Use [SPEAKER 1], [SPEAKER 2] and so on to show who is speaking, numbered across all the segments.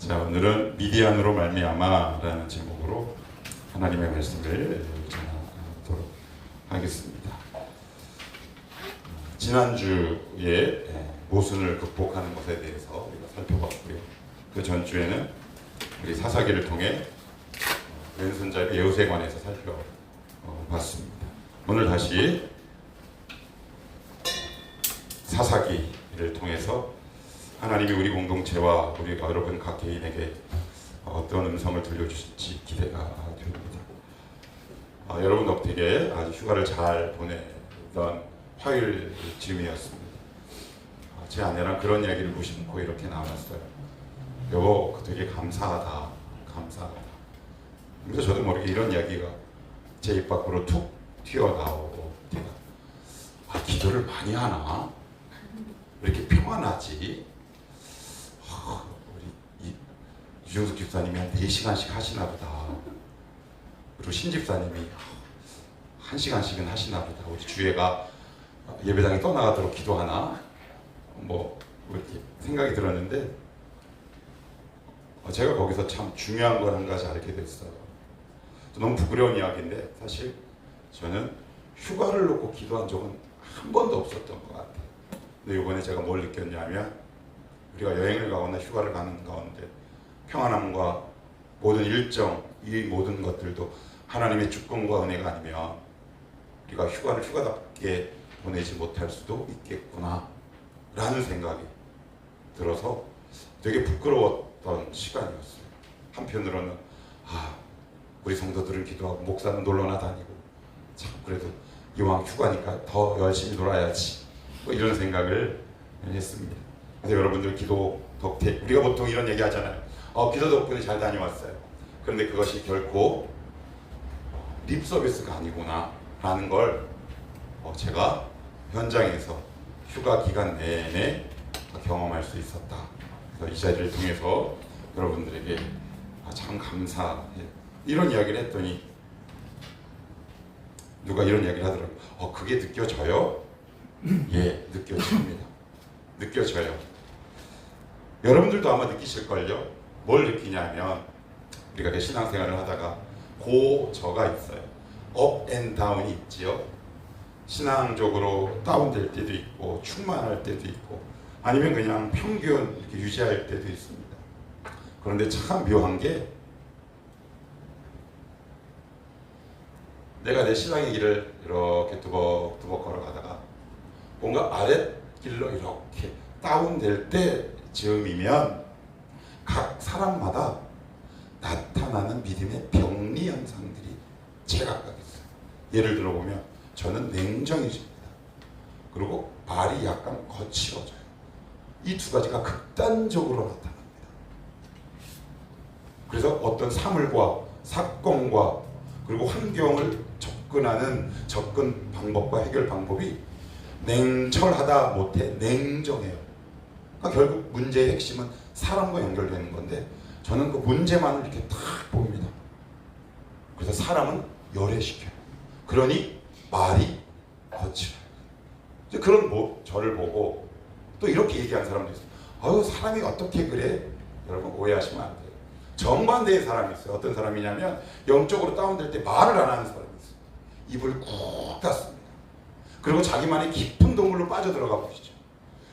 [SPEAKER 1] 자, 오늘은 미디안으로 말미암아라는 제목으로 하나님의 말씀을 전하도록 하겠습니다. 지난주에 모순을 극복하는 것에 대해서 우리가 살펴봤고요. 그 전주에는 우리 사사기를 통해 왼손잡이 예후세에 관해서 살펴봤습니다. 오늘 다시 사사기를 통해서 하나님이 우리 공동체와 우리 여러분 각 개인에게 어떤 음성을 들려주실지 기대가 됩니다. 여러분 덕택에 아주 휴가를 잘 보내던 화요일 즈음이었습니다. 제 아내랑 그런 이야기를 무심코 이렇게 나눴어요. 여보, 되게 감사하다. 그래서 저도 모르게 이런 이야기가 제 입 밖으로 툭 튀어나오고 제가 기도를 많이 하나? 왜 이렇게 평안하지? 우리 유정숙 집사님이 한 4시간씩 하시나 보다. 그리고 신 집사님이 1시간씩은 하시나 보다. 우리 주애가 예배당에 떠나가도록 기도하나? 이렇게 생각이 들었는데 제가 거기서 참 중요한 걸 한 가지 알게 됐어요. 너무 부끄러운 이야기인데 사실 저는 휴가를 놓고 기도한 적은 한 번도 없었던 것 같아요. 근데 이번에 제가 뭘 느꼈냐면 우리가 여행을 가거나 휴가를 가는 가운데 평안함과 모든 일정, 이 모든 것들도 하나님의 주권과 은혜가 아니면 우리가 휴가를 휴가답게 보내지 못할 수도 있겠구나 라는 생각이 들어서 되게 부끄러웠던 시간이었어요. 한편으로는 우리 성도들은 기도하고 목사는 놀러나 다니고 참 그래도 이왕 휴가니까 더 열심히 놀아야지 이런 생각을 했습니다. 그래서 여러분들 기도 덕택, 우리가 보통 이런 얘기 하잖아요. 기도 덕분에 잘 다녀왔어요. 그런데 그것이 결코 립 서비스가 아니구나 라는 걸 제가 현장에서 휴가 기간 내내 경험할 수 있었다. 그래서 이 자리를 통해서 여러분들에게 참 감사해. 이런 이야기를 했더니 누가 이런 이야기를 하더라고요. 그게 느껴져요? 예, 느껴집니다. 느껴져요. 여러분들도 아마 느끼실걸요? 뭘 느끼냐면 우리가 신앙생활을 하다가 고저가 있어요. 업 앤 다운이 있지요. 신앙적으로 다운될 때도 있고 충만할 때도 있고 아니면 그냥 평균 이렇게 유지할 때도 있습니다. 그런데 참 묘한 게 내가 내 신앙의 길을 이렇게 두벅두벅 걸어가다가 뭔가 아랫길로 이렇게 다운될 때 즈음이면 각 사람마다 나타나는 믿음의 병리 현상들이 제각각 있어요. 예를 들어보면 저는 냉정해집니다. 그리고 말이 약간 거칠어져요. 이 두 가지가 극단적으로 나타납니다. 그래서 어떤 사물과 사건과 그리고 환경을 접근하는 접근 방법과 해결 방법이 냉철하다 못해 냉정해요. 그러니까 결국 문제의 핵심은 사람과 연결되는 건데 저는 그 문제만을 이렇게 딱 봅니다. 그래서 사람은 열애시켜요. 그러니 말이 거칠어요. 그런 저를 보고 또 이렇게 얘기하는 사람도 있어요. 사람이 어떻게 그래? 여러분 오해하시면 안 돼요. 정반대의 사람이 있어요. 어떤 사람이냐면 영적으로 다운될 때 말을 안 하는 사람이 있어요. 입을 꾹 닫습니다. 그리고 자기만의 깊은 동굴로 빠져들어가 보시죠.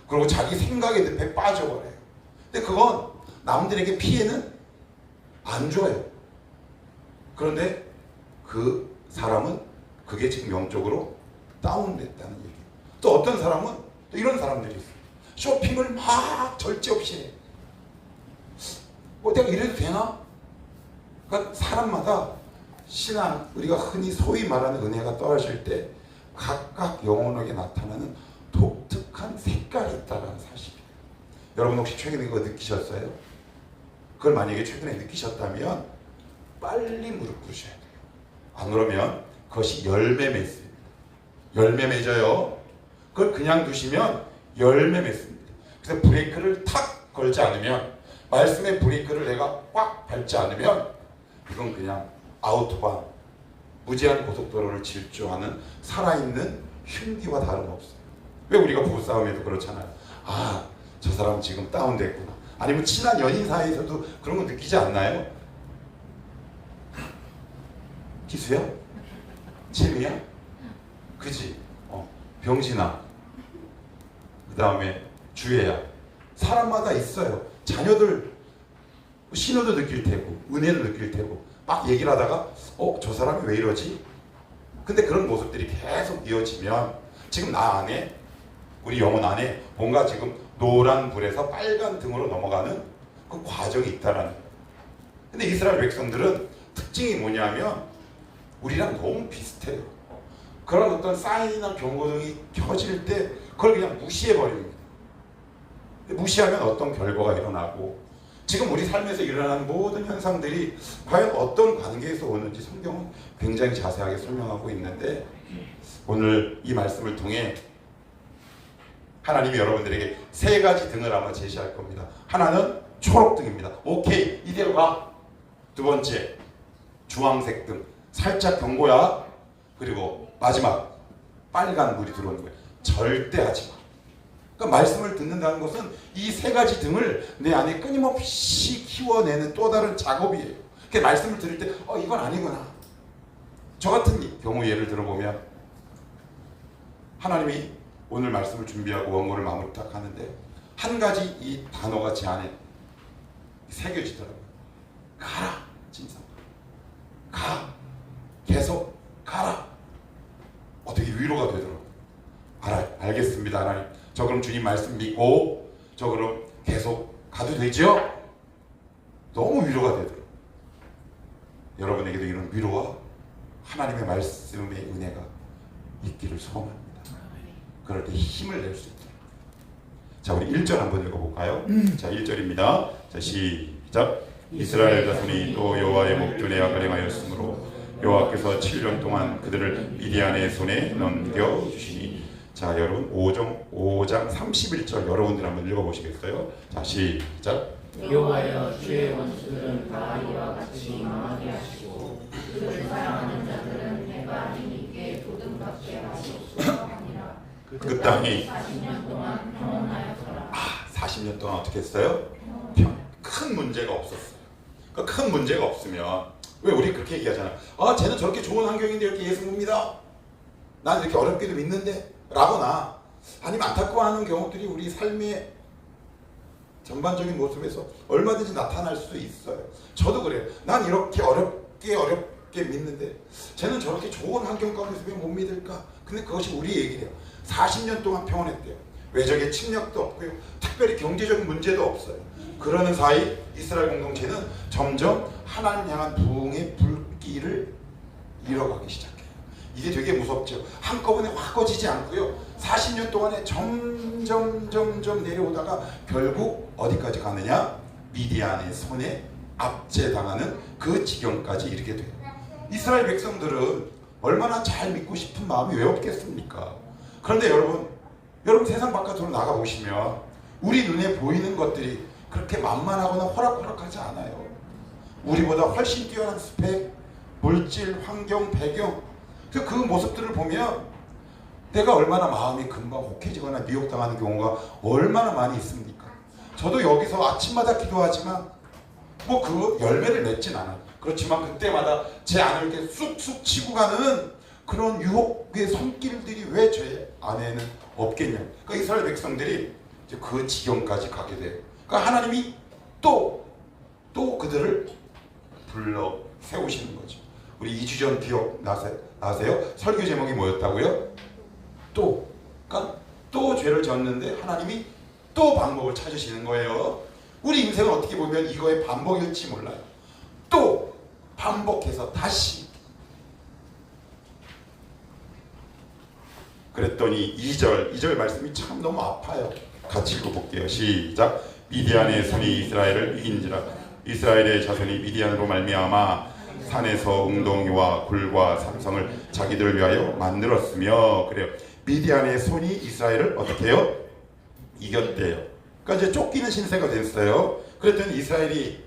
[SPEAKER 1] 그리고 자기 생각의 늪에 빠져버려요. 근데 그건 남들에게 피해는 안 줘요. 그런데 그 사람은 그게 지금 영적으로 다운됐다는 얘기예요. 또 어떤 사람은 또 이런 사람들이 있어요. 쇼핑을 막 절제 없이 해요. 내가 이래도 되나? 그러니까 사람마다 신앙, 우리가 흔히 소위 말하는 은혜가 떨어질 때 각각 영혼에게 나타나는 독특한 색깔이 있다는 사실이에요. 여러분 혹시 최근에 그거 느끼셨어요? 그걸 만약에 최근에 느끼셨다면 빨리 무릎 꿇으셔야 돼요. 안 그러면 그것이 열매 맺습니다. 열매 맺어요. 그걸 그냥 두시면 열매 맺습니다. 그래서 브레이크를 탁 걸지 않으면 말씀의 브레이크를 내가 꽉 밟지 않으면 이건 그냥 아우토반, 무제한 고속도로를 질주하는 살아있는 흉기와 다름없어요. 왜 우리가 부부싸움에도 그렇잖아요. 저 사람 지금 다운됐구나. 아니면 친한 연인 사이에서도 그런 거 느끼지 않나요? 기수야? 재미야? 그지? 병진아. 그 다음에 주혜야. 사람마다 있어요. 자녀들 신호도 느낄 테고 은혜도 느낄 테고 막 얘기를 하다가 저 사람이 왜 이러지? 근데 그런 모습들이 계속 이어지면 지금 나 안에 우리 영혼 안에 뭔가 지금 노란 불에서 빨간 등으로 넘어가는 그 과정이 있다라는 거예요. 근데 이스라엘 백성들은 특징이 뭐냐면 우리랑 너무 비슷해요. 그런 어떤 사인이나 경고등이 켜질 때 그걸 그냥 무시해버립니다. 무시하면 어떤 결과가 일어나고 지금 우리 삶에서 일어나는 모든 현상들이 과연 어떤 관계에서 오는지 성경은 굉장히 자세하게 설명하고 있는데 오늘 이 말씀을 통해 하나님이 여러분들에게 세 가지 등을 아마 제시할 겁니다. 하나는 초록등입니다. 오케이, 이대로 가. 두 번째, 주황색 등. 살짝 경고야. 그리고 마지막, 빨간 불이 들어오는 거예요. 절대 하지 마. 그러니까 말씀을 듣는다는 것은 이 세 가지 등을 내 안에 끊임없이 키워내는 또 다른 작업이에요. 그러니까 말씀을 들을 때 이건 아니구나. 저 같은 경우 예를 들어보면 하나님이 오늘 말씀을 준비하고 원고를 마무리 딱 하는데 한 가지 이 단어가 제 안에 새겨지더라고요. 가라, 진성. 가. 계속 가라. 어떻게 위로가 되더라고요. 알겠습니다, 하나님. 저 그럼 주님 말씀 믿고 저 그럼 계속 가도 되죠? 너무 위로가 되더라고요. 여러분에게도 이런 위로와 하나님의 말씀의 은혜가 있기를 소원합니다. 그럴 때 힘을 낼 수 있도록. 자, 우리 1절 한번 읽어볼까요? 자, 1절입니다. 자, 시작. 이스라엘 자손이 또 여호와의 목전에 악을 행하였으므로 여호와께서 7년 동안 그들을 미디안의 손에 넘겨주시니. 자, 여러분 5장 31절 여러분들 한번 읽어보시겠어요? 자, 시작.
[SPEAKER 2] 여호와여, 주의 원수들은 다 이와 같이 망하게 하시고 그를 사랑하는 자들은 해가 힘있게 도등받게 하시옵소서.
[SPEAKER 1] 그 땅이
[SPEAKER 2] 40년 동안 평온하였더라.
[SPEAKER 1] 40년 동안 어떻게 했어요? 큰 문제가 없었어요. 그러니까 큰 문제가 없으면 왜 우리 그렇게 얘기하잖아. 쟤는 저렇게 좋은 환경인데 이렇게 예수 봅니다. 난 이렇게 어렵게도 믿는데 라거나 아니면 안타까워하는 경우들이 우리 삶의 전반적인 모습에서 얼마든지 나타날 수도 있어요. 저도 그래요. 난 이렇게 어렵게 믿는데 쟤는 저렇게 좋은 환경 가운데서 왜 못 믿을까? 근데 그것이 우리 얘기래요. 40년 동안 평온했대요. 외적의 침략도 없고요. 특별히 경제적인 문제도 없어요. 그러는 사이 이스라엘 공동체는 점점 하나님 향한 부흥의 불길을 잃어가기 시작해요. 이게 되게 무섭죠. 한꺼번에 확 꺼지지 않고요. 40년 동안에 점점 내려오다가 결국 어디까지 가느냐? 미디안의 손에 압제당하는 그 지경까지 이르게 돼요. 이스라엘 백성들은 얼마나 잘 믿고 싶은 마음이 왜 없겠습니까? 그런데 여러분 세상 바깥으로 나가보시면 우리 눈에 보이는 것들이 그렇게 만만하거나 호락호락하지 않아요. 우리보다 훨씬 뛰어난 스펙, 물질, 환경, 배경, 그 모습들을 보면 내가 얼마나 마음이 금방 혹해지거나 미혹당하는 경우가 얼마나 많이 있습니까? 저도 여기서 아침마다 기도하지만 뭐 그 열매를 맺진 않아요. 그렇지만 그때마다 제 안을 이렇게 쑥쑥 치고 가는 그런 유혹의 손길들이 왜 제 안에는 없겠냐. 그러니까 이스라엘 백성들이 이제 그 지경까지 가게 돼요. 그러니까 하나님이 또 그들을 불러 세우시는 거죠. 우리 2주 전 기억나세요? 설교 제목이 뭐였다고요? 그러니까 또 죄를 졌는데 하나님이 또 방법을 찾으시는 거예요. 우리 인생은 어떻게 보면 이거의 반복일지 몰라요. 또 반복해서 다시. 그랬더니 2절 말씀이 참 너무 아파요. 같이 읽어볼게요. 시작. 미디안의 손이 이스라엘을 이긴지라. 이스라엘의 자손이 미디안으로 말미암아 산에서 웅덩이와 굴과 삼성을 자기들을 위하여 만들었으며. 그래요. 미디안의 손이 이스라엘을 어떻게 해요? 이겼대요. 그러니까 이제 쫓기는 신세가 됐어요. 그랬더니 이스라엘이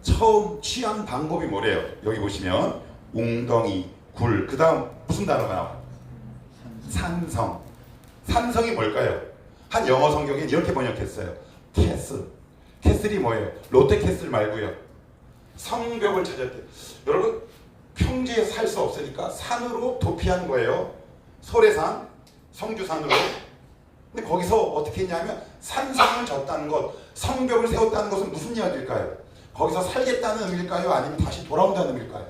[SPEAKER 1] 처음 취한 방법이 뭐래요? 여기 보시면 웅덩이, 굴, 그 다음 무슨 단어가 나와요? 산성. 산성이 뭘까요? 한 영어 성경에 이렇게 번역했어요. 캐슬. 캐슬이 뭐예요? 롯데 캐슬 말고요. 성벽을 찾았대요. 여러분 평지에 살 수 없으니까 산으로 도피한 거예요. 소래산, 성주산으로. 근데 거기서 어떻게 했냐면 산성을 졌다는 것, 성벽을 세웠다는 것은 무슨 이야기일까요? 거기서 살겠다는 의미일까요? 아니면 다시 돌아온다는 의미일까요?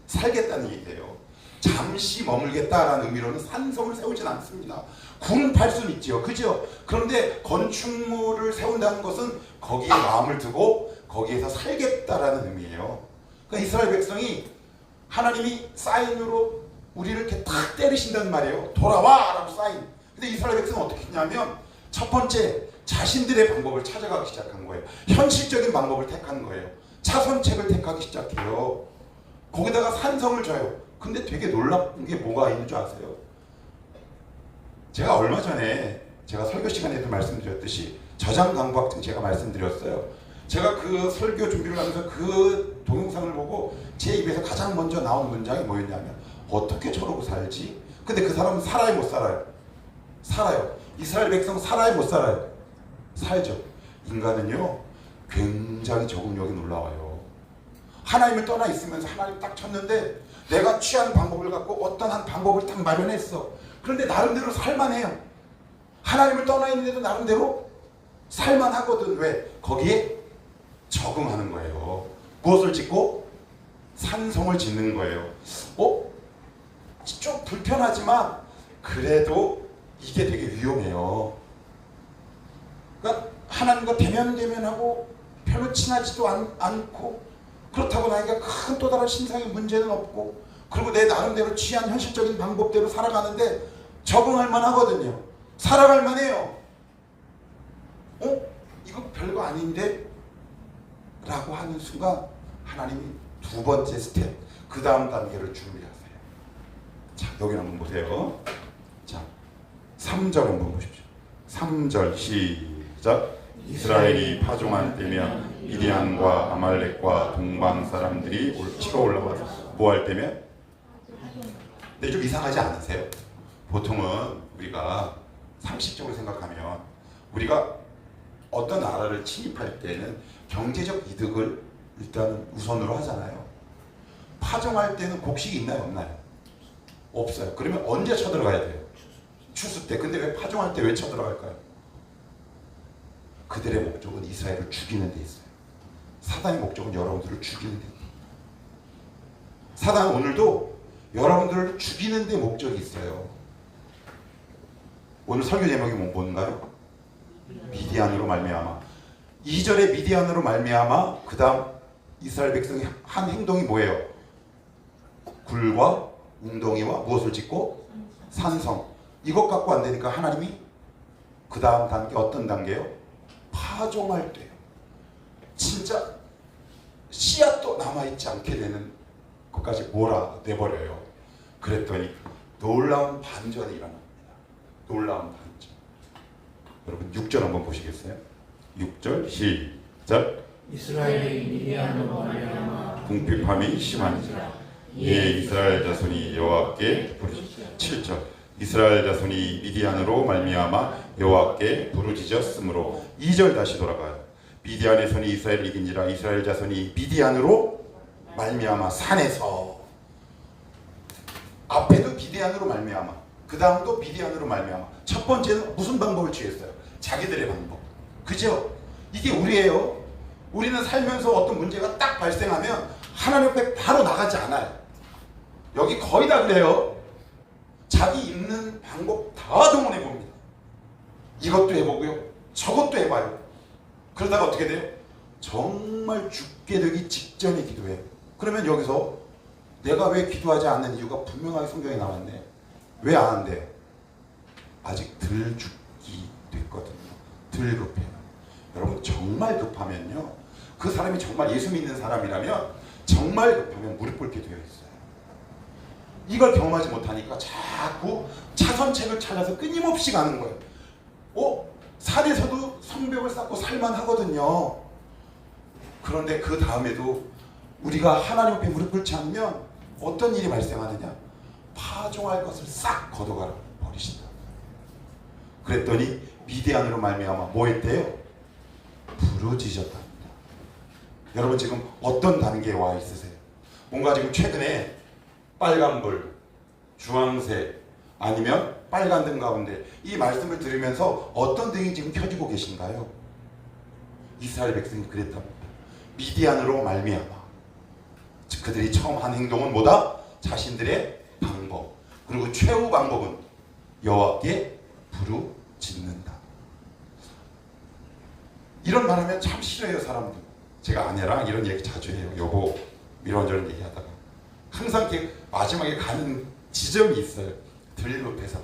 [SPEAKER 1] 살겠다는 얘기예요. 잠시 머물겠다라는 의미로는 산성을 세우진 않습니다. 군 팔 수는 있죠. 그죠? 그런데 건축물을 세운다는 것은 거기에 마음을 두고 거기에서 살겠다라는 의미예요. 그러니까 이스라엘 백성이 하나님이 사인으로 우리를 이렇게 탁 때리신다는 말이에요. 돌아와! 라고 사인. 근데 이스라엘 백성은 어떻게 했냐면 첫 번째 자신들의 방법을 찾아가기 시작한 거예요. 현실적인 방법을 택한 거예요. 차선책을 택하기 시작해요. 거기다가 산성을 줘요. 근데 되게 놀라운 게 뭐가 있는 줄 아세요? 제가 얼마 전에 제가 설교 시간에도 말씀드렸듯이 저장강박증 제가 말씀드렸어요. 제가 그 설교 준비를 하면서 그 동영상을 보고 제 입에서 가장 먼저 나온 문장이 뭐였냐면 어떻게 저러고 살지? 근데 그 사람은 살아요 못 살아요? 살아요. 이스라엘 백성 살아요 못 살아요? 살죠. 인간은요 굉장히 적응력이 놀라워요. 하나님을 떠나 있으면서 하나님 딱 쳤는데 내가 취한 방법을 갖고 어떤 한 방법을 딱 마련했어. 그런데 나름대로 살만해요. 하나님을 떠나 있는데도 나름대로 살만하거든. 왜? 거기에 적응하는 거예요. 무엇을 짓고? 산성을 짓는 거예요. 좀 불편하지만 그래도 이게 되게 위험해요. 그러니까 하나님과 대면하고 별로 친하지도 않고 그렇다고 나에게 큰 또 다른 신상의 문제는 없고 그리고 내 나름대로 취한 현실적인 방법대로 살아가는데 적응할 만하거든요. 살아갈 만해요. 이거 별거 아닌데? 라고 하는 순간 하나님이 두 번째 스텝, 그 다음 단계를 준비하세요. 자, 여기 한번 보세요. 자, 3절 한번 보십시오. 3절 시작. 이스라엘이 파종한 때면 미디안과 아말렉과 동방 사람들이 치러 올라와서 뭐 할 때면? 근데 좀 이상하지 않으세요? 보통은 우리가 상식적으로 생각하면 우리가 어떤 나라를 침입할 때는 경제적 이득을 일단 우선으로 하잖아요. 파종할 때는 곡식이 있나요? 없나요? 없어요. 그러면 언제 쳐들어가야 돼요? 추수 때. 근데 왜 파종할 때 왜 쳐들어갈까요? 그들의 목적은 이스라엘을 죽이는 데 있어요. 사단의 목적은 여러분들을 죽이는 데 있어요. 사단은 오늘도 여러분들을 죽이는 데 목적이 있어요. 오늘 설교 제목이 뭔가요? 미디안으로 말미암아. 2절에 미디안으로 말미암아 그 다음 이스라엘 백성이 한 행동이 뭐예요? 굴과 웅덩이와 무엇을 짓고? 산성. 이것 갖고 안 되니까 하나님이 그 다음 단계 어떤 단계요? 파종할 때요. 진짜 씨앗도 남아있지 않게 되는 것까지 몰아내버려요. 그랬더니 놀라운 반전이 일어납니다. 놀라운 반전. 여러분 6절 한번 보시겠어요? 6절 시작.
[SPEAKER 2] 이스라엘이 미디안으로 말미암아
[SPEAKER 1] 궁핍함이 심한지라 이에 이스라엘 자손이 여호와께 부르짖었으므로 7절 이스라엘 자손이 미디안으로 말미암아 여호와께 부르짖었으므로 2절 다시 돌아가요. 미디안의 손이 이스라엘을 이긴지라 이스라엘 자손이 미디안으로 말미암아 산에서 앞에도 미디안으로 말미암아 그 다음도 미디안으로 말미암아 첫 번째는 무슨 방법을 취했어요? 자기들의 방법. 그죠? 이게 우리예요. 우리는 살면서 어떤 문제가 딱 발생하면 하나님 앞에 바로 나가지 않아요. 여기 거의 다 그래요. 자기 있는 방법 다 동원해 봅니다. 이것도 해보고요. 저것도 해봐요. 그러다가 어떻게 돼요? 정말 죽게 되기 직전에 기도해요. 그러면 여기서 내가 왜 기도하지 않는 이유가 분명하게 성경에 나왔네. 왜 안 한대요? 아직 덜 죽기 됐거든요. 덜 급해요. 여러분 정말 급하면요. 그 사람이 정말 예수 믿는 사람이라면 정말 급하면 무릎 꿇게 되어 있어요. 이걸 경험하지 못하니까 자꾸 차선책을 찾아서 끊임없이 가는 거예요. 산에서도 성벽을 쌓고 살만하거든요. 그런데 그 다음에도 우리가 하나님 앞에 무릎 꿇지 않으면 어떤 일이 발생하느냐? 파종할 것을 싹 걷어가 버리신다. 그랬더니 미디안으로 말미암아 뭐 했대요? 부르짖었답니다. 여러분 지금 어떤 단계에 와 있으세요? 뭔가 지금 최근에 빨간불, 주황색 아니면 빨간 등 가운데 이 말씀을 들으면서 어떤 등이 지금 켜지고 계신가요? 이스라엘 백성이 그랬답니다. 미디안으로 말미암아. 즉 그들이 처음 한 행동은 뭐다? 자신들의 방법. 그리고 최후 방법은 여호와께 부르짖는다. 이런 말하면 참 싫어요 사람들. 제가 아내랑 이런 얘기 자주 해요. 여보 이런저런 얘기하다가 항상 이렇게 마지막에 가는 지점이 있어요. 들급해서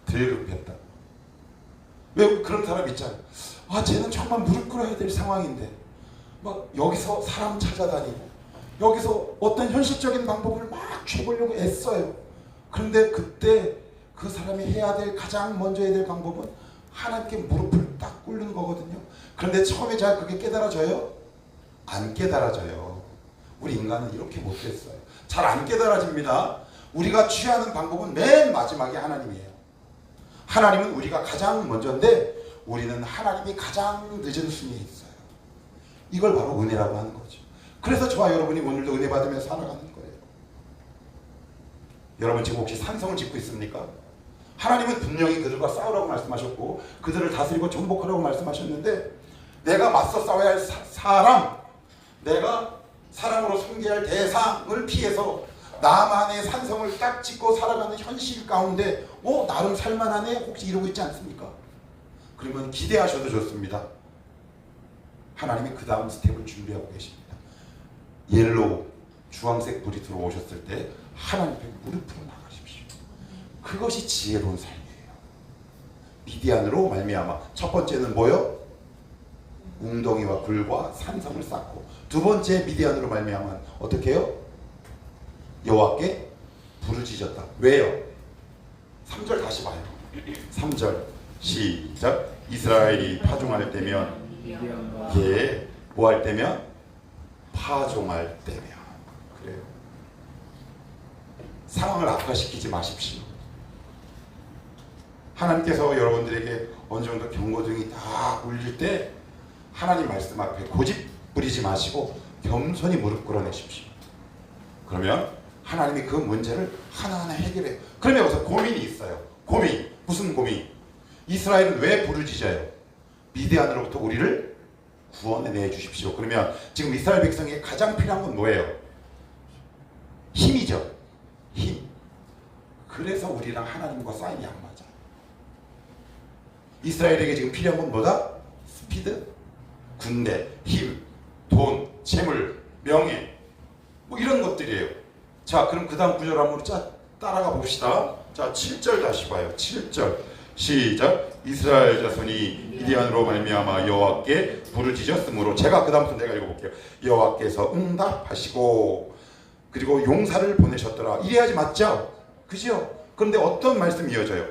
[SPEAKER 1] 그래요. 들급했다. 왜 그런 사람 있잖아요. 아 쟤는 정말 무릎 꿇어야 될 상황인데 막 여기서 사람 찾아다니고 여기서 어떤 현실적인 방법을 막 취해보려고 애써요. 그런데 그때 그 사람이 해야 될 가장 먼저 해야 될 방법은 하나님께 무릎을 딱 꿇는 거거든요. 그런데 처음에 잘 그게 깨달아져요? 안 깨달아져요. 우리 인간은 이렇게 못됐어요. 잘 안 깨달아집니다. 우리가 취하는 방법은 맨 마지막에 하나님이에요. 하나님은 우리가 가장 먼저인데 우리는 하나님이 가장 늦은 순위에 있어요. 이걸 바로 은혜라고 하는 거죠. 그래서 저와 여러분이 오늘도 은혜 받으면서 살아가는 거예요. 여러분 지금 혹시 산성을 짓고 있습니까? 하나님은 분명히 그들과 싸우라고 말씀하셨고 그들을 다스리고 정복하라고 말씀하셨는데 내가 맞서 싸워야 할 사람, 내가 사람으로 섬겨야 할 대상을 피해서 나만의 산성을 딱 짓고 살아가는 현실 가운데 나름 살만하네? 혹시 이러고 있지 않습니까? 그러면 기대하셔도 좋습니다. 하나님이 그 다음 스텝을 준비하고 계십니다. 옐로우, 주황색 불이 들어오셨을 때 하나님 앞에 무릎으로 나가십시오. 그것이 지혜로운 삶이에요. 미디안으로 말미암아 첫 번째는 뭐요? 웅덩이와 굴과 산성을 쌓고 두 번째 미디안으로 말미암아 어떻게 해요? 여호와께 부르짖었다. 왜요? 3절 다시 봐요. 3절 시작. 이스라엘이 파종할 때면 뭐 할 때면? 파종할 때면. 그래요. 상황을 악화시키지 마십시오. 하나님께서 여러분들에게 어느 정도 경고등이 다 울릴 때 하나님 말씀 앞에 고집 부리지 마시고 겸손히 무릎 꿇어내십시오. 그러면 하나님이 그 문제를 하나하나 해결해요. 그러면 여기서 고민이 있어요. 고민. 무슨 고민? 이스라엘은 왜 부르짖어요? 미디안으로부터 우리를 구원해 주십시오. 그러면 지금 이스라엘 백성에게 가장 필요한 건 뭐예요? 힘이죠. 힘. 그래서 우리랑 하나님과 사인이 안 맞아요. 이스라엘에게 지금 필요한 건 뭐다? 스피드, 군대, 힘, 돈, 재물, 명예 뭐 이런 것들이에요. 자 그럼 그 다음 구절 한번 따라가 봅시다. 자 7절 다시 봐요. 7절 시작. 이스라엘 자손이 미디안으로 말미암아 여호와께 부르짖었으므로 제가 그 다음부터 내가 읽어볼게요. 여호와께서 응답하시고 그리고 용사를 보내셨더라. 이래야지 맞죠? 그죠? 그런데 어떤 말씀이 이어져요?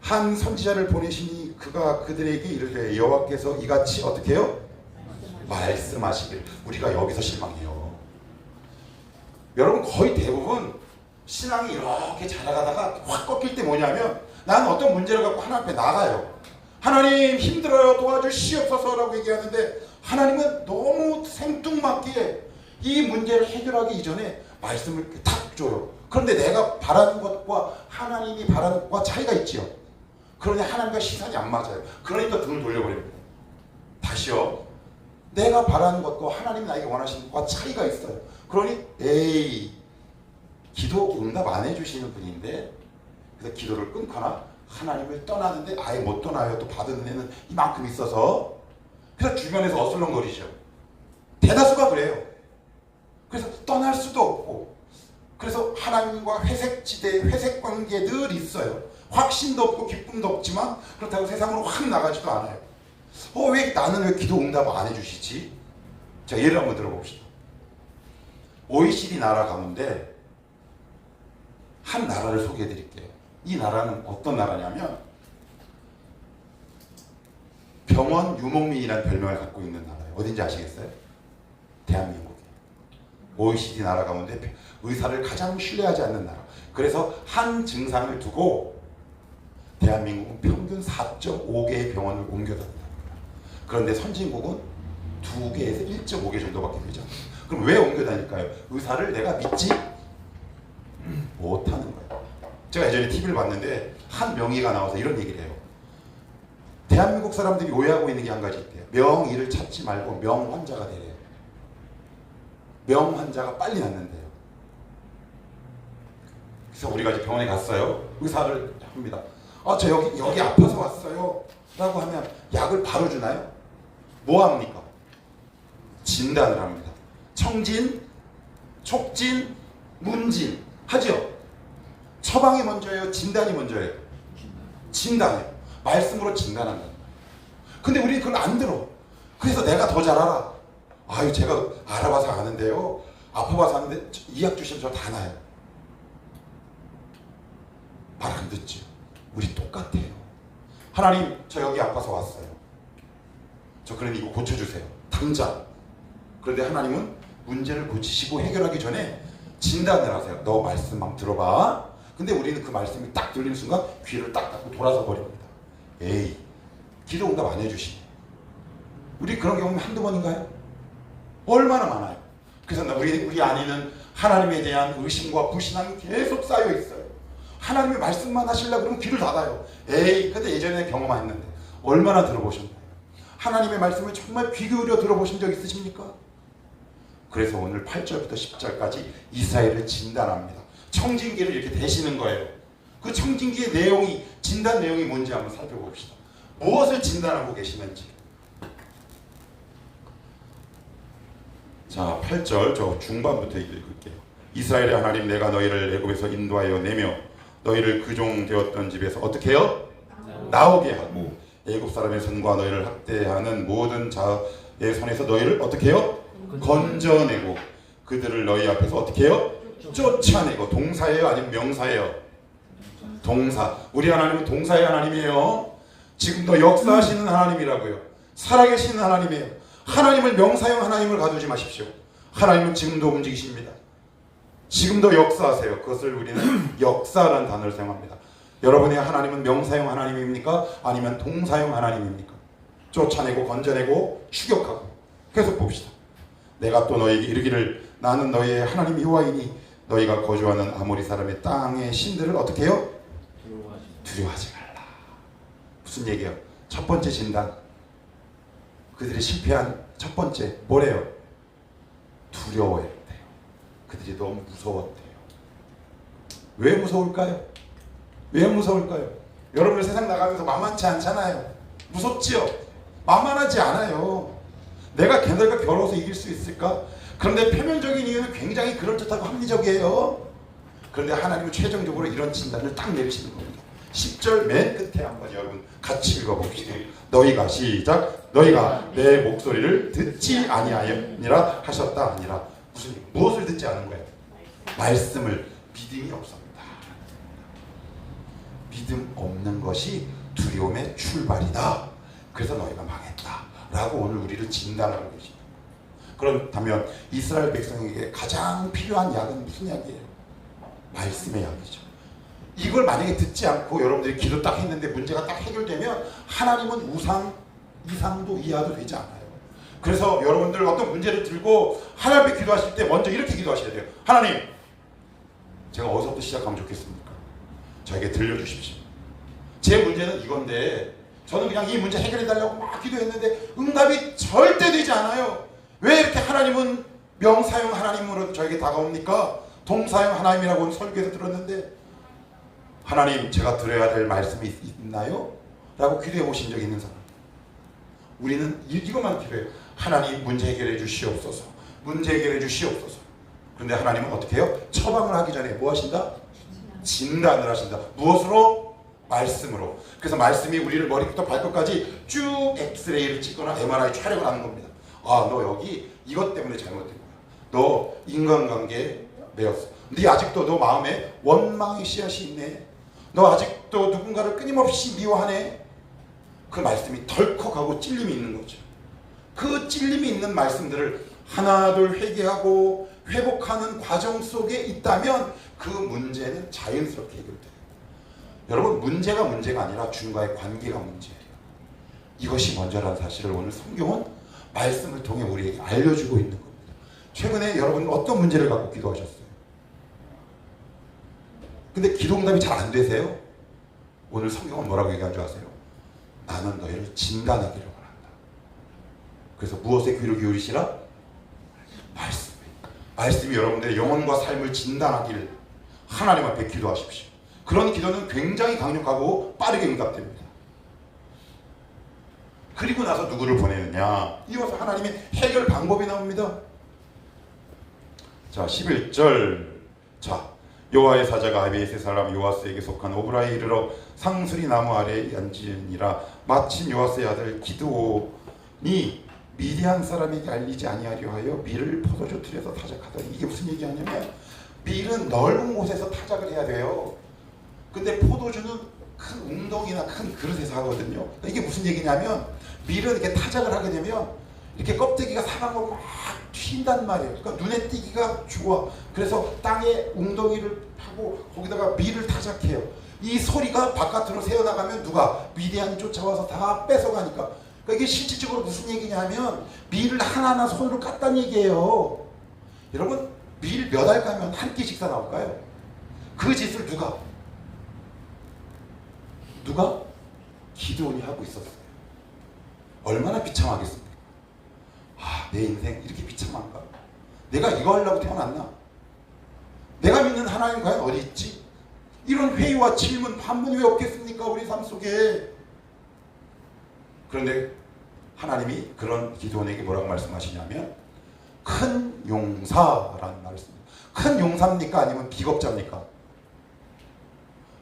[SPEAKER 1] 한 선지자를 보내시니 그가 그들에게 이르되 여호와께서 이같이 어떻게 해요? 말씀하시길. 우리가 여기서 실망해요. 여러분 거의 대부분 신앙이 이렇게 자라가다가 확 꺾일 때 뭐냐면 나는 어떤 문제를 갖고 하나님 앞에 나가요. 하나님 힘들어요 도와주시옵소서라고 얘기하는데 하나님은 너무 생뚱맞게 이 문제를 해결하기 이전에 말씀을 탁 줘요. 그런데 내가 바라는 것과 하나님이 바라는 것과 차이가 있지요. 그러니 하나님과 시선이 안 맞아요. 그러니까 등을 돌려버립니다. 다시요. 내가 바라는 것과 하나님이 나에게 원하시는 것과 차이가 있어요. 그러니 에이 기도 응답 안 해주시는 분인데 그래서 기도를 끊거나 하나님을 떠나는데 아예 못 떠나요. 또 받은 은혜는 이만큼 있어서 그래서 주변에서 어슬렁거리죠. 대다수가 그래요. 그래서 떠날 수도 없고 그래서 하나님과 회색지대 회색 관계에 늘 있어요. 확신도 없고 기쁨도 없지만 그렇다고 세상으로 확 나가지도 않아요. 왜 나는 왜 기도 응답 안 해주시지? 자 예를 한번 들어봅시다. OECD 나라 가운데 한 나라를 소개해 드릴게요. 이 나라는 어떤 나라냐면 병원 유목민이라는 별명을 갖고 있는 나라예요. 어딘지 아시겠어요? 대한민국이에요. OECD 나라 가운데 의사를 가장 신뢰하지 않는 나라. 그래서 한 증상을 두고 대한민국은 평균 4.5개의 병원을 옮겨다니다. 그런데 선진국은 2개에서 1.5개 정도밖에 되죠. 그럼 왜 옮겨 다닐까요? 의사를 내가 믿지 못하는 거예요. 제가 예전에 TV를 봤는데 한 명의가 나와서 이런 얘기를 해요. 대한민국 사람들이 오해하고 있는 게 한 가지 있대요. 명의를 찾지 말고 명환자가 되래요. 명환자가 빨리 낫는데요. 그래서 우리가 이제 병원에 갔어요. 의사를 합니다. 저 여기 아파서 왔어요 라고 하면 약을 바로 주나요? 뭐 합니까? 진단을 합니다. 청진, 촉진, 문진 하죠. 처방이 먼저예요? 진단이 먼저예요? 진단이에요. 말씀으로 진단한다. 근데 우리는 그걸 안 들어. 그래서 내가 더 잘 알아. 아유, 제가 알아봐서 아는데요, 아파봐서 아는데 이 약 주시면 저 다 나요. 말 안 듣죠. 우리 똑같아요. 하나님, 저 여기 아파서 왔어요. 저 그러니 이거 고쳐주세요. 당장. 그런데 하나님은 문제를 고치시고 해결하기 전에 진단을 하세요. 너 말씀만 들어봐. 근데 우리는 그 말씀이 딱 들리는 순간 귀를 딱 닫고 돌아서 버립니다. 에이, 기도 응답 안 해주시네. 우리 그런 경험이 한두 번인가요? 얼마나 많아요. 그래서 우리 안에는 하나님에 대한 의심과 불신앙이 계속 쌓여 있어요. 하나님의 말씀만 하시려고 그러면 귀를 닫아요. 에이, 근데 예전에 경험했는데 얼마나 들어보셨나요? 하나님의 말씀을 정말 귀 기울여 들어보신 적 있으십니까? 그래서 오늘 8절부터 10절까지 이스라엘을 진단합니다. 청진기를 이렇게 대시는 거예요. 그 청진기의 내용이, 진단 내용이 뭔지 한번 살펴봅시다. 무엇을 진단하고 계시는지. 자, 8절 저 중반부터 읽을게요. 이스라엘의 하나님, 내가 너희를 애굽에서 인도하여 내며 너희를 그종 되었던 집에서 어떻게 해요? 나오게 하고 애굽 사람의 손과 너희를 학대하는 모든 자의 손에서 너희를 어떻게 해요? 건져내고 그들을 너희 앞에서 어떻게 해요? 쫓아내고. 동사예요? 아니면 명사예요? 동사. 우리 하나님은 동사의 하나님이에요. 지금도 역사하시는 하나님이라고요. 살아계시는 하나님이에요. 하나님을 명사형 하나님을 가두지 마십시오. 하나님은 지금도 움직이십니다. 지금도 역사하세요. 그것을 우리는 역사라는 단어를 사용합니다. 여러분의 하나님은 명사형 하나님입니까? 아니면 동사형 하나님입니까? 쫓아내고 건져내고 추격하고. 계속 봅시다. 내가 또 너희에게 이르기를 나는 너희의 하나님 여호와이니 너희가 거주하는 아모리 사람의 땅의 신들을 어떻게 해요? 두려워하지 말라. 무슨 얘기예요? 첫 번째 진단. 그들이 실패한 첫 번째 뭐래요? 두려워했대요. 그들이 너무 무서웠대요. 왜 무서울까요? 왜 무서울까요? 여러분 세상 나가면서 만만치 않잖아요. 무섭지요? 만만하지 않아요. 내가 걔들과 겨뤄서 이길 수 있을까? 그런데 표면적인 이유는 굉장히 그럴듯하고 합리적이에요. 그런데 하나님은 최종적으로 이런 진단을 딱 내리시는 겁니다. 10절 맨 끝에 한번 여러분 같이 읽어봅시다. 너희가 시작. 너희가 내 목소리를 듣지 아니하였니라 하셨다. 아니라 무엇을 듣지 않은 거예요? 말씀을. 믿음이 없습니다. 믿음 없는 것이 두려움의 출발이다. 그래서 너희가 망했다 라고 오늘 우리를 진단하고 계십니다. 그렇다면 이스라엘 백성에게 가장 필요한 약은 무슨 약이에요? 말씀의 약이죠. 이걸 만약에 듣지 않고 여러분들이 기도 딱 했는데 문제가 딱 해결되면 하나님은 우상, 이상도 이하도 되지 않아요. 그래서 여러분들 어떤 문제를 들고 하나님 앞에 기도하실 때 먼저 이렇게 기도하셔야 돼요. 하나님, 제가 어디서부터 시작하면 좋겠습니까? 저에게 들려주십시오. 제 문제는 이건데 저는 그냥 이 문제 해결해달라고 막 기도했는데 응답이 절대 되지 않아요. 왜 이렇게 하나님은 명사형 하나님으로 저에게 다가옵니까? 동사형 하나님이라고 설교에서 들었는데 하나님, 제가 들어야 될 말씀이 있나요? 라고 기도해 보신 적이 있는 사람. 우리는 이것만 기도해요. 하나님, 문제 해결해 주시옵소서. 문제 해결해 주시옵소서. 그런데 하나님은 어떻게 해요? 처방을 하기 전에 뭐 하신다? 진단을 하신다. 무엇으로? 말씀으로. 그래서 말씀이 우리를 머리부터 발끝까지 쭉 엑스레이를 찍거나 MRI 촬영을 하는 겁니다. 아, 너 여기 이것 때문에 잘못된 거야. 너 인간관계에 매였어. 네 아직도 너 마음에 원망의 씨앗이 있네. 너 아직도 누군가를 끊임없이 미워하네. 그 말씀이 덜컥하고 찔림이 있는 거죠. 그 찔림이 있는 말씀들을 하나둘 회개하고 회복하는 과정 속에 있다면 그 문제는 자연스럽게 해결돼요. 여러분, 문제가 문제가 아니라 주님과의 관계가 문제예요. 이것이 먼저라는 사실을 오늘 성경은 말씀을 통해 우리에게 알려주고 있는 겁니다. 최근에 여러분 어떤 문제를 갖고 기도하셨어요? 근데 기도 응답이 잘 안 되세요? 오늘 성경은 뭐라고 얘기한 줄 아세요? 나는 너희를 진단하기를 원한다. 그래서 무엇에 귀를 기울이시라? 말씀이 여러분들의 영혼과 삶을 진단하기를 하나님 앞에 기도하십시오. 그런 기도는 굉장히 강력하고 빠르게 응답됩니다. 그리고 나서 누구를 보내느냐? 이어서 하나님의 해결 방법이 나옵니다. 자, 11절. 자, 여호와의 사자가 아비에세 사람 요아스에게 속한 오브라에 이르러 상수리 나무 아래에 앉으니라. 마침 요아스의 아들 기드온이 미디안 사람에게 알리지 아니하려 하여 밀을 포도주 틀에서 타작하더니. 이게 무슨 얘기하냐면 밀은 넓은 곳에서 타작을 해야 돼요. 근데 포도주는 큰 웅덩이나 큰 그릇에서 하거든요. 이게 무슨 얘기냐면 밀은 이렇게 타작을 하게 되면 이렇게 껍데기가 상하고 막 튄단 말이에요. 그러니까 눈에 띄기가 좋아. 그래서 땅에 웅덩이를 파고 거기다가 밀을 타작해요. 이 소리가 바깥으로 새어나가면 누가? 미디안이 쫓아와서 다 뺏어가니까. 그러니까 이게 실질적으로 무슨 얘기냐면 밀을 하나하나 손으로 깠단 얘기예요. 여러분 밀 몇 알 가면 한 끼 식사 나올까요? 그 짓을 누가? 기드온이 하고 있었어요. 얼마나 비참하겠습니까? 내 인생 이렇게 비참한가? 내가 이거 하려고 태어났나? 내가 믿는 하나님 과연 어디 있지? 이런 회의와 질문, 반문이 왜 없겠습니까? 우리 삶 속에. 그런데 하나님이 그런 기드온에게 뭐라고 말씀하시냐면 큰 용사라는 말씀입니다. 큰 용사입니까? 아니면 비겁자입니까?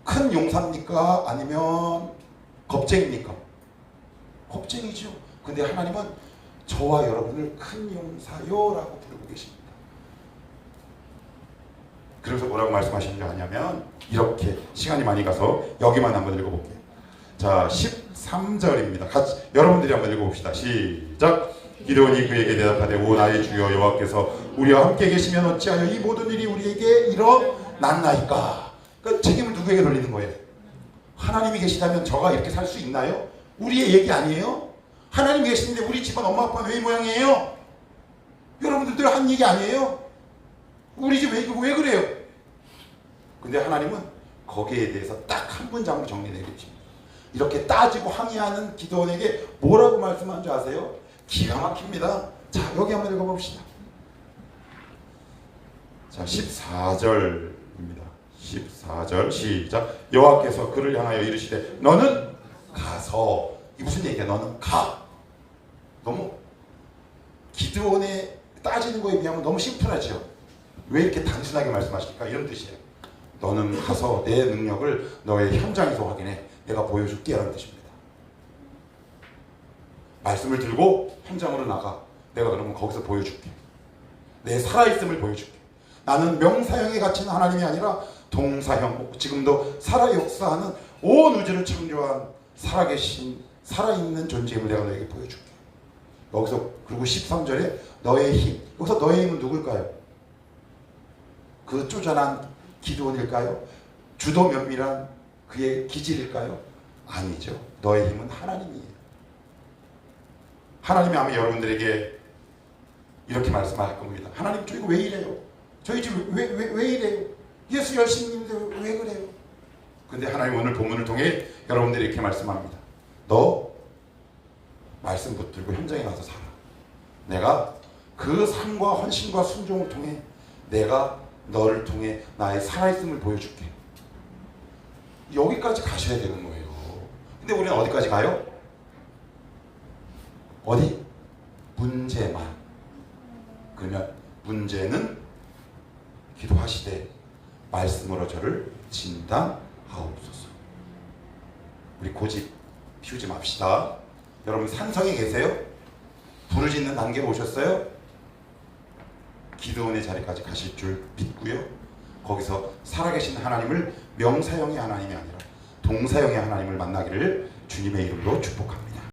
[SPEAKER 1] 큰 용사입니까? 아니면 겁쟁입니까? 겁쟁이죠. 근데 하나님은 저와 여러분을 큰 용사요라고 부르고 계십니다. 그래서 뭐라고 말씀하시는지 아냐면 이렇게 시간이 많이 가서 여기만 한번 읽어볼게요. 자, 13절입니다. 같이 여러분들이 한번 읽어봅시다. 시작. 기드온이 그에게 대답하되 오 나의 주여 여호와께서 우리와 함께 계시면 어찌하여 이 모든 일이 우리에게 일어났나이까? 그러니까 책임을 누구에게 돌리는 거예요? 하나님이 계시다면 저가 이렇게 살 수 있나요? 우리의 얘기 아니에요? 하나님이 계시는데 우리 집안 엄마 아빠는 왜 이 모양이에요? 여러분들 한 얘기 아니에요? 우리 집 왜 그래요? 근데 하나님은 거기에 대해서 딱 한 문장으로 정리내리십니다. 이렇게 따지고 항의하는 기드온에게 뭐라고 말씀한 줄 아세요? 기가 막힙니다. 자, 여기 한번 읽어봅시다. 자, 14절입니다. 14절 시작. 여호와께서 그를 향하여 이르시되 너는 가서. 이 무슨 얘기야? 너는 가. 너무 기드온에 따지는 거에 비하면 너무 심플하죠. 왜 이렇게 단순하게 말씀하실까? 이런 뜻이에요. 너는 가서 내 능력을 너의 현장에서 확인해. 내가 보여줄게 라는 뜻입니다. 말씀을 들고 현장으로 나가. 내가 그러면 거기서 보여줄게. 내 살아있음을 보여줄게. 나는 명사형에 갇힌 하나님이 아니라 동사형, 지금도 살아 역사하는 온 우주를 창조한 살아계신 살아있는 존재임을 내가 너에게 보여줄게. 여기서 그리고 13절에 너의 힘. 여기서 너의 힘은 누굴까요? 그 쪼잔한 기드온일까요? 주도 면밀한 그의 기질일까요? 아니죠. 너의 힘은 하나님이에요. 하나님이 아마 여러분들에게 이렇게 말씀할 겁니다. 하나님 저 이거 왜 이래요? 저희 집 왜 이래요? 예수 열심히 믿는데 왜 그래요? 근데 하나님 오늘 본문을 통해 여러분들이 이렇게 말씀합니다. 너 말씀 붙들고 현장에 가서 살아. 내가 그 삶과 헌신과 순종을 통해 내가 너를 통해 나의 살아있음을 보여줄게. 여기까지 가셔야 되는 거예요. 근데 우리는 어디까지 가요? 어디? 문제만. 그러면 문제는 기도하시되 말씀으로 저를 진단하옵소서. 우리 고집 피우지 맙시다. 여러분 산성에 계세요? 부르짖는 단계로 오셨어요? 기드온의 자리까지 가실 줄 믿고요. 거기서 살아계신 하나님을 명사형의 하나님이 아니라 동사형의 하나님을 만나기를 주님의 이름으로 축복합니다.